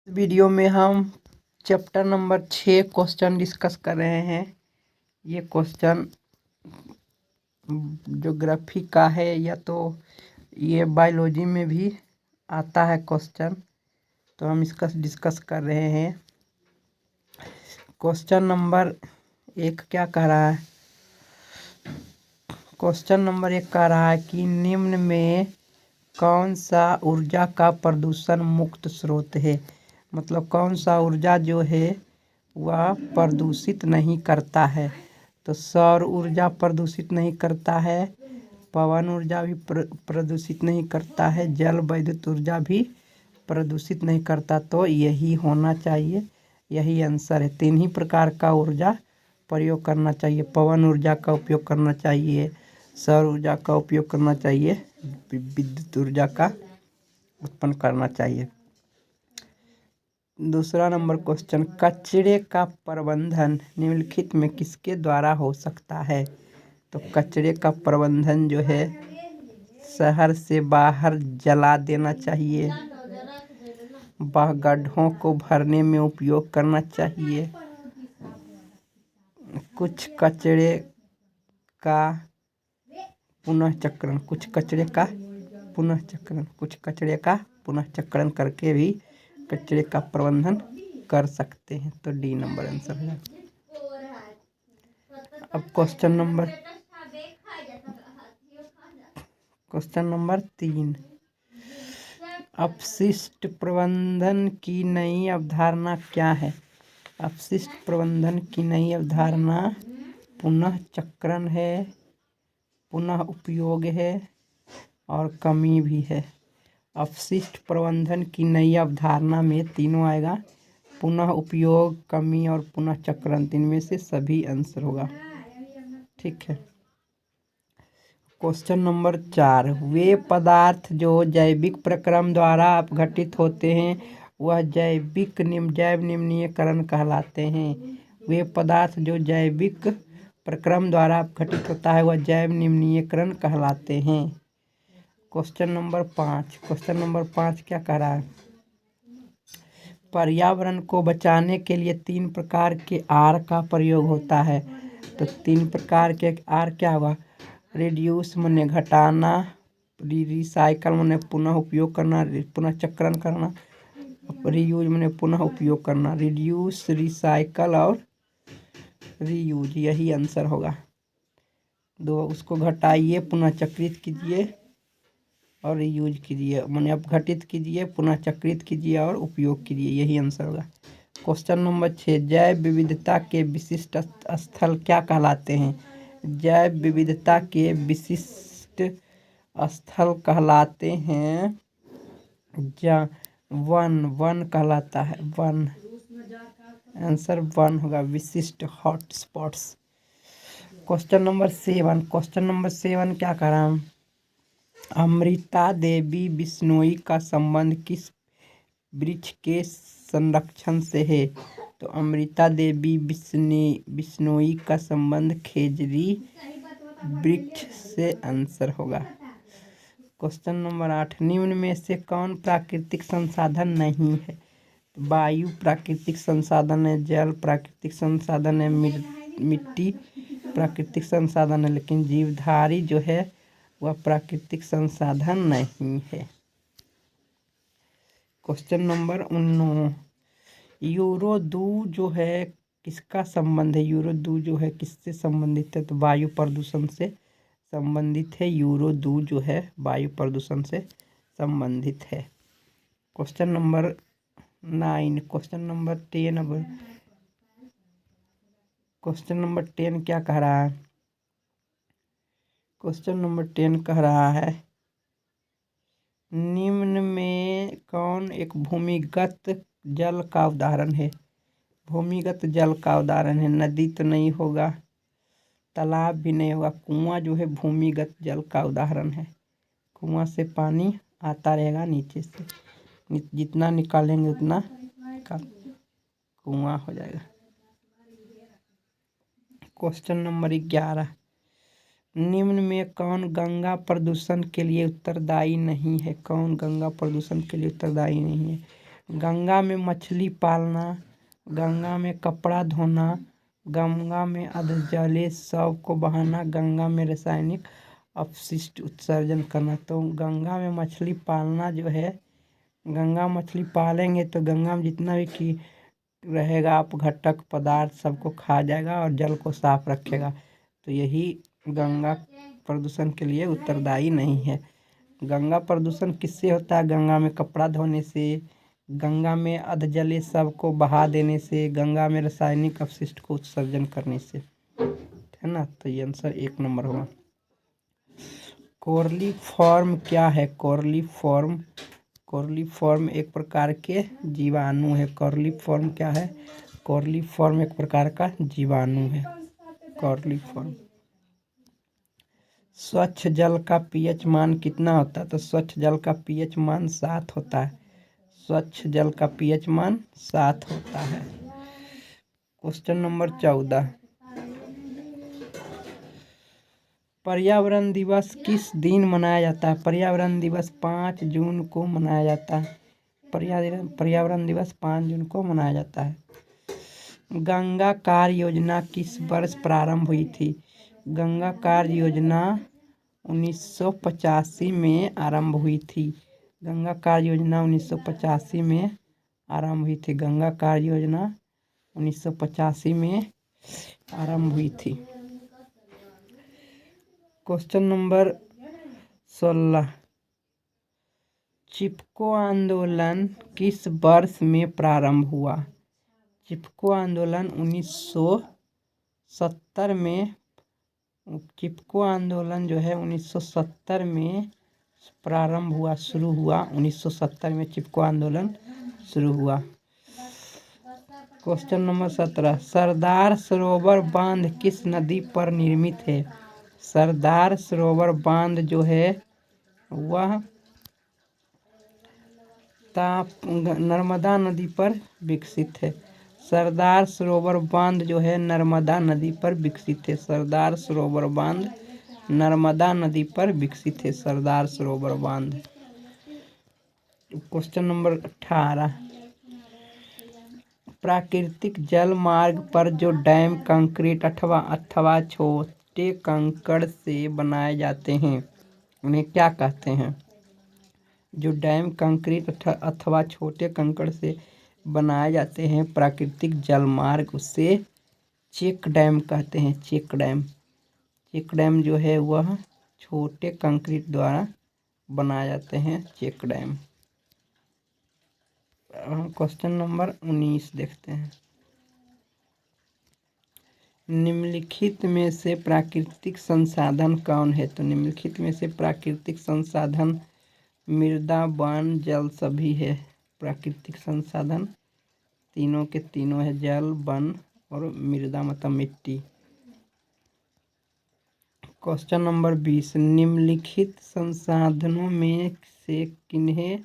Video में हम chapter number 6 question discuss कर रहे हैं। ये क्वेश्चन ज्योग्राफी का है या तो ये बायोलॉजी में भी आता है क्वेश्चन, तो हम इसका डिस्कस कर रहे हैं। क्वेश्चन नंबर 1 क्या कह रहा है? क्वेश्चन नंबर 1 कह रहा है कि निम्न में कौन सा ऊर्जा का प्रदूषण मुक्त स्रोत है। मतलब कौन सा ऊर्जा जो है वह प्रदूषित नहीं करता है। तो सौर ऊर्जा प्रदूषित नहीं करता है, पवन ऊर्जा भी प्रदूषित नहीं करता है, जल विद्युत ऊर्जा भी प्रदूषित नहीं करता। तो यही होना चाहिए, यही आंसर है। 3 ही प्रकार का ऊर्जा प्रयोग करना चाहिए। पवन ऊर्जा का उपयोग करना चाहिए, सौर ऊर्जा का उपयोग करना चाहिए, विद्युत ऊर्जा का उत्पन्न करना चाहिए। दूसरा नंबर क्वेश्चन, कचरे का प्रबंधन निम्नलिखित में किसके द्वारा हो सकता है? तो कचरे का प्रबंधन जो है शहर से बाहर जला देना चाहिए, गड्ढों को भरने में उपयोग करना चाहिए, कुछ कचरे का पुनःचक्रण, कुछ कचरे का पुनःचक्रण करके भी कचरे का प्रबंधन कर सकते हैं। तो डी नंबर आंसर है। अब क्वेश्चन नंबर 3, अपशिष्ट प्रबंधन की नई अवधारणा क्या है? अपशिष्ट प्रबंधन की नई अवधारणा पुनःचक्रण है, पुनः उपयोग है और कमी भी है। अपशिष्ट प्रबंधन की नई अवधारणा में तीनों आएगा, पुनः उपयोग, कमी और पुनःचक्रण। 3 में से सभी आंसर होगा। ठीक है। क्वेश्चन नंबर 4, वे पदार्थ जो जैविक प्रक्रम द्वारा अपघटित होते हैं वह जैव निम्नीकरण कहलाते हैं। वे पदार्थ जो जैविक प्रक्रम द्वारा अपघटित होता है वह जैव निम्नीकरण कहलाते हैं। क्वेश्चन नंबर 5 क्या कह रहा है? पर्यावरण को बचाने के लिए 3 प्रकार के आर का प्रयोग होता है। तो 3 प्रकार के आर क्या हुआ? रिड्यूस माने घटाना, रिसाइकल माने पुनः उपयोग करना, पुनःचक्रण करना, रीयूज माने पुनः उपयोग करना। रिड्यूस, रिसाइकल और रीयूज, यही आंसर होगा। उसको घटाइए, पुनःचक्रित कीजिए और रीयूज कीजिए, माने अपघटित कीजिए, पुनःचक्रित कीजिए और उपयोग कीजिए, यही आंसर होगा। क्वेश्चन नंबर 6, जैव विविधता के विशिष्ट स्थल क्या कहलाते हैं? जैव विविधता के विशिष्ट स्थल कहलाते हैं वन कहलाता है, वन। आंसर 1 होगा, विशिष्ट हॉटस्पॉट्स। क्वेश्चन नंबर 7 क्या कह रहा हूँ? अमृता देवी बिश्नोई का संबंध किस वृक्ष के संरक्षण से है? तो अमृता देवी बिश्नोई का संबंध खेजड़ी वृक्ष से आंसर होगा। क्वेश्चन नंबर 8, निम्न में से कौन प्राकृतिक संसाधन नहीं है? वायु प्राकृतिक संसाधन है, जल प्राकृतिक संसाधन है, मिट्टी प्राकृतिक संसाधन है, लेकिन जीवधारी जो है वह प्राकृतिक संसाधन नहीं है। क्वेश्चन नंबर 19, यूरो 2 जो है किसका संबंध है? यूरो 2 जो है किससे संबंधित है? तो वायु प्रदूषण से संबंधित है। यूरो 2 जो है वायु प्रदूषण से संबंधित है। क्वेश्चन नंबर 9, क्वेश्चन नंबर 10 क्या कह रहा है? क्वेश्चन नंबर 10 कह रहा है, निम्न में कौन एक भूमिगत जल का उदाहरण है? भूमिगत जल का उदाहरण है, नदी तो नहीं होगा, तालाब भी नहीं होगा, कुआं जो है भूमिगत जल का उदाहरण है। कुआं से पानी आता रहेगा नीचे से, जितना निकालेंगे उतना कुआं हो जाएगा। क्वेश्चन नंबर 11, निम्न में कौन गंगा प्रदूषण के लिए उत्तरदायी नहीं है? कौन गंगा प्रदूषण के लिए उत्तरदायी नहीं है? गंगा में मछली पालना, गंगा में कपड़ा धोना, गंगा में अधजले शव को बहाना, गंगा में रासायनिक अपशिष्ट उत्सर्जन करना। तो गंगा में मछली पालना जो है, गंगा मछली पालेंगे तो गंगा में जितना भी की रहेगा अपघटक पदार्थ सबको खा जाएगा और जल को साफ रखेगा। तो यही गंगा प्रदूषण के लिए उत्तरदायी नहीं है। गंगा प्रदूषण किससे होता है? गंगा में कपड़ा धोने से, गंगा में अधजले शव को बहा देने से, गंगा में रासायनिक अपशिष्ट को उत्सर्जन करने से, है ना। तो ये आंसर 1 नंबर होगा। कोर्लीफॉर्म क्या है? कोर्लीफॉर्म एक प्रकार के जीवाणु है। कोर्लीफॉर्म क्या है? कोर्लीफॉर्म एक प्रकार का जीवाणु है। कोर्लीफॉर्म। स्वच्छ जल का पीएच मान कितना होता है? तो स्वच्छ जल का पीएच मान 7 होता है। स्वच्छ जल का पीएच मान 7 होता है। क्वेश्चन नंबर 14, पर्यावरण दिवस किस दिन मनाया जाता है? पर्यावरण दिवस 5 जून को मनाया जाता है। पर्यावरण दिवस 5 जून को मनाया जाता है। गंगा कार्य योजना किस वर्ष प्रारंभ हुई थी? गंगा कार्य योजना 1985 में आरंभ हुई थी। गंगा कार्य योजना 1985 में आरंभ हुई थी। गंगा कार्य योजना 1985 में आरंभ हुई थी। क्वेश्चन नंबर 16, चिपको आंदोलन किस वर्ष में प्रारंभ हुआ? चिपको आंदोलन 1970 में, चिपको आंदोलन जो है 1970 में प्रारंभ हुआ, शुरू हुआ। 1970 में चिपको आंदोलन शुरू हुआ। क्वेश्चन नंबर 17, सरदार सरोवर बांध किस नदी पर निर्मित है? सरदार सरोवर बांध जो है वह नर्मदा नदी पर विकसित है। सरदार सरोवर बांध जो है नर्मदा नदी पर विकसित है। सरदार सरोवर बांध नर्मदा नदी पर विकसित है। सरदार सरोवर बांध। क्वेश्चन नंबर 18, प्राकृतिक जल मार्ग पर जो डैम कंक्रीट अथवा छोटे कंकड़ से बनाए जाते हैं उन्हें क्या कहते हैं? जो डैम कंक्रीट अथवा छोटे कंकड़ से बनाए जाते हैं प्राकृतिक जल मार्ग, उससे चेक डैम कहते हैं। Check dam. चेक डैम जो है वह छोटे कंक्रीट द्वारा बनाए जाते हैं। Check dam. क्वेश्चन नंबर 19 देखते हैं, निम्नलिखित में से प्राकृतिक संसाधन कौन है? तो निम्नलिखित में से प्राकृतिक संसाधन मृदा, वन, जल सभी है। प्राकृतिक संसाधन तीनों के तीनों है, जल, वन और मृदा मतलब मिट्टी। क्वेश्चन नंबर 20, निम्नलिखित संसाधनों में से किन्हें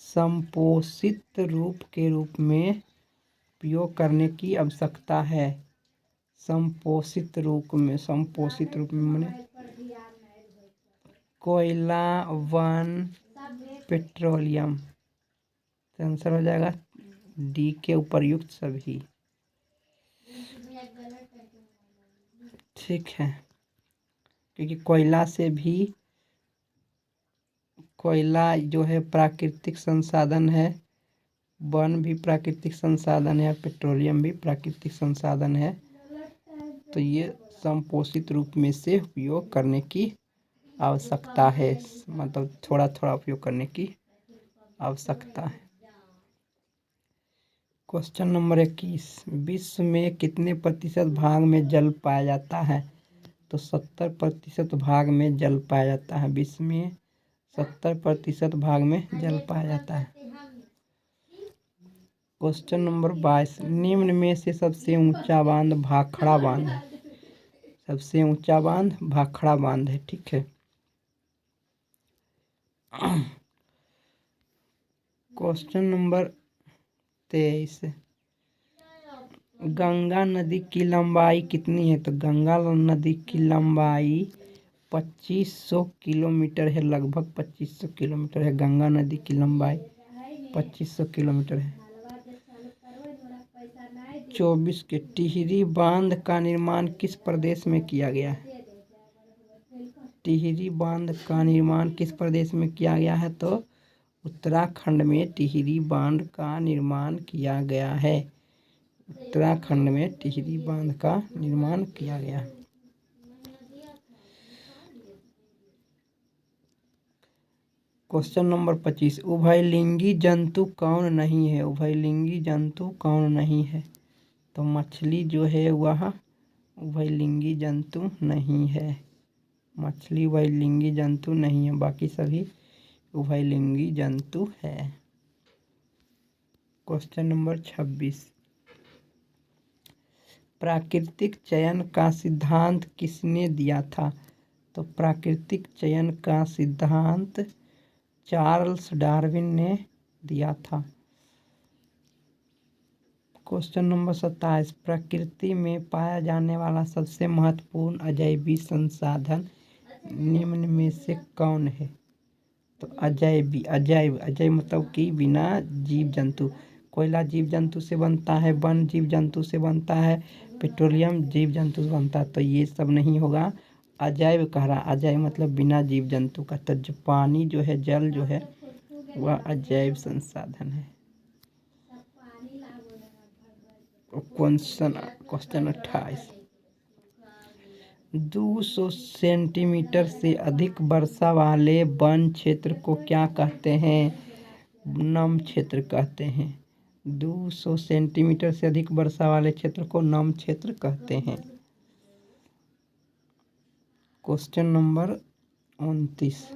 संपोषित रूप के रूप में उपयोग करने की आवश्यकता है? संपोषित रूप में माने कोयला, वन, पेट्रोलियम। तो आंसर हो जाएगा डी के उपर्युक्त सभी। ठीक है, क्योंकि कोयला जो है प्राकृतिक संसाधन है, वन भी प्राकृतिक संसाधन है, पेट्रोलियम भी प्राकृतिक संसाधन है। तो ये संपोषित रूप में से उपयोग करने की आवश्यकता है, मतलब थोड़ा थोड़ा उपयोग करने की आवश्यकता है। क्वेश्चन नंबर 21, विश्व में कितने प्रतिशत भाग में जल पाया जाता है? तो 70% भाग में जल पाया जाता है। विश्व में 70% भाग में जल पाया जाता है। क्वेश्चन नंबर 22, निम्न में से सबसे ऊंचा बांध भाखड़ा बांध है। सबसे ऊंचा बांध भाखड़ा बांध है। ठीक है। क्वेश्चन नंबर 23, गंगा नदी की लंबाई कितनी है? तो गंगा नदी की लंबाई 2500 किलोमीटर है। लगभग 2500 किलोमीटर है गंगा नदी की लंबाई। 2500 किलोमीटर है। 24 के टिहरी बांध का निर्माण किस प्रदेश में किया गया है? टिहरी बांध का निर्माण किस प्रदेश में किया गया है? तो उत्तराखंड में टिहरी बांध का निर्माण किया गया है। उत्तराखंड में टिहरी बांध का निर्माण किया गया। क्वेश्चन नंबर 25, उभयलिंगी जंतु कौन नहीं है? उभयलिंगी जंतु कौन नहीं है? तो मछली जो है वह उभयलिंगी जंतु नहीं है। मछली उभयलिंगी जंतु नहीं है, बाकी सभी उभयलिंगी जंतु है। क्वेश्चन नंबर 26, प्राकृतिक चयन का सिद्धांत किसने दिया था? तो प्राकृतिक चयन का सिद्धांत चार्ल्स डार्विन ने दिया था। क्वेश्चन नंबर 27, प्रकृति में पाया जाने वाला सबसे महत्वपूर्ण अजैवी संसाधन निम्न में से कौन है? तो अजैवी, अजैव मतलब कि बिना जीव जंतु। कोयला जीव जंतु से बनता है, वन जीव जंतु से बनता है, पेट्रोलियम जीव जंतु से बनता है, तो ये सब नहीं होगा। अजैव कह रहा, अजैव मतलब बिना जीव जंतु का। तो जो पानी जो है, जल जो है वह अजैव संसाधन है। क्वेश्चन 28, 200 सेंटीमीटर से अधिक वर्षा वाले वन क्षेत्र को क्या कहते हैं? नम क्षेत्र कहते हैं। 200 सेंटीमीटर से अधिक वर्षा वाले क्षेत्र को नम क्षेत्र कहते हैं। क्वेश्चन नंबर 29,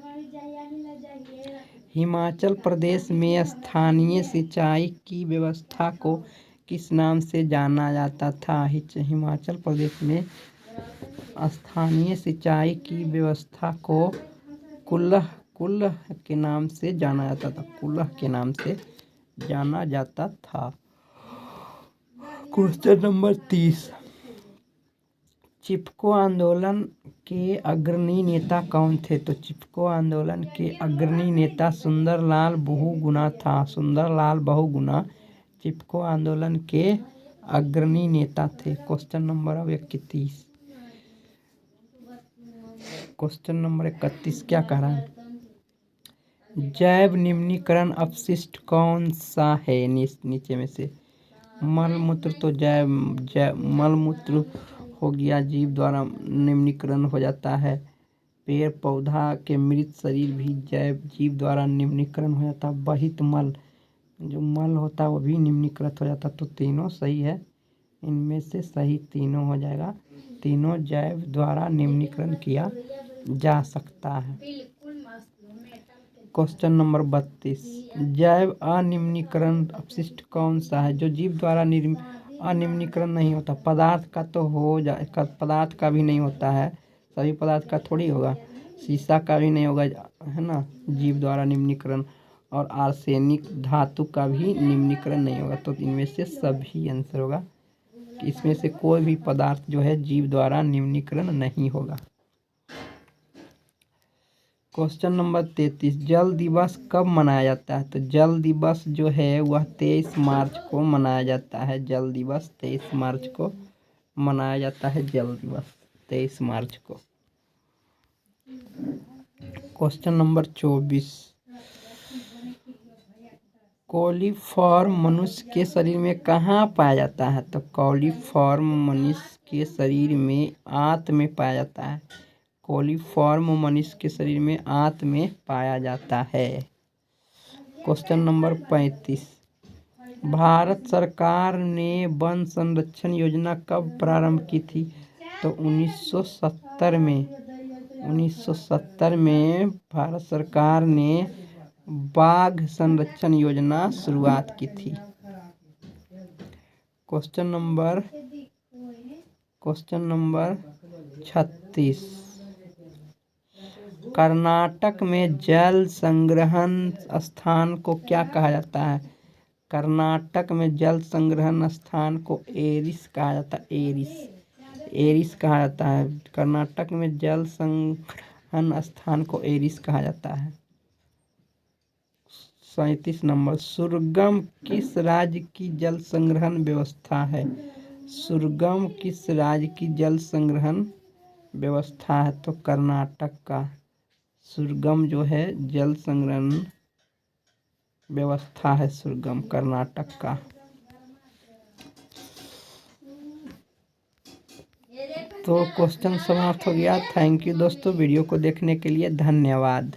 हिमाचल प्रदेश में स्थानीय सिंचाई की व्यवस्था को किस नाम से जाना जाता था? हिमाचल प्रदेश में स्थानीय सिंचाई की व्यवस्था को कुल्लह के नाम से जाना जाता था। कुल्लह के नाम से जाना जाता था। क्वेश्चन नंबर 30, चिपको आंदोलन के अग्रणी नेता कौन थे? तो चिपको आंदोलन के अग्रणी नेता सुंदरलाल बहुगुणा था। सुंदरलाल बहुगुणा चिपको आंदोलन के अग्रणी नेता थे। क्वेश्चन नंबर 31, क्वेश्चन नंबर 31 क्या कह रहा है? जैव निम्नीकरण अपशिष्ट कौन सा है नीचे में से? मलमूत्र तो मलमूत्र हो गया, जीव द्वारा निम्नीकरण हो जाता है। पेड़ पौधा के मृत शरीर भी जीव द्वारा निम्नीकरण हो जाता है। बहित मल, जो मल होता है वो भी निम्नीकृत हो जाता है। तो तीनों सही है, इनमें से सही तीनों हो जाएगा। तीनों जैव द्वारा निम्नीकरण किया जा सकता है। क्वेश्चन नंबर 32, जैव अनिम्नीकरण अपशिष्ट कौन सा है? जो जीव द्वारा अनिम्नीकरण नहीं होता। पदार्थ का तो हो जाएगा, पदार्थ का भी नहीं होता है, सभी पदार्थ का थोड़ी होगा। शीशा का भी नहीं होगा, है ना, जीव द्वारा निम्नीकरण। और आर्सेनिक धातु का भी निम्नीकरण नहीं होगा। तो इनमें से सभी आंसर होगा कि इसमें से कोई भी पदार्थ जो है जीव द्वारा निम्नीकरण नहीं होगा। क्वेश्चन नंबर 33, जल दिवस कब मनाया जाता है? तो जल दिवस जो है वह 23 मार्च को मनाया जाता है। जल दिवस 23 मार्च को मनाया जाता है। जल दिवस 23 मार्च को। क्वेश्चन नंबर 24, कोलीफॉर्म मनुष्य के शरीर में कहाँ पाया जाता है? तो कोलीफॉर्म मनुष्य के शरीर में आंत में पाया जाता है। कोलीफॉर्म मनुष्य के शरीर में आंत में पाया जाता है। क्वेश्चन नंबर 35, भारत सरकार ने वन संरक्षण योजना कब प्रारंभ की थी? तो 1970 में। 1970 में भारत सरकार ने बाघ संरक्षण योजना शुरुआत की थी। क्वेश्चन नंबर 36, कर्नाटक में जल संग्रहण स्थान को क्या कहा जाता है? कर्नाटक में जल संग्रहण स्थान को एरिस कहा जाता है। एरिस कहा जाता है। कर्नाटक में जल संग्रहण स्थान को एरिस कहा जाता है। 37 नंबर, सुरगम किस राज्य की जल संग्रहण व्यवस्था है? सुरगम किस राज्य की जल संग्रहण व्यवस्था है? तो कर्नाटक का सुरगम जो है जल संग्रहण व्यवस्था है, सुरगम कर्नाटक का। तो क्वेश्चन समाप्त हो गया। थैंक यू दोस्तों, वीडियो को देखने के लिए धन्यवाद।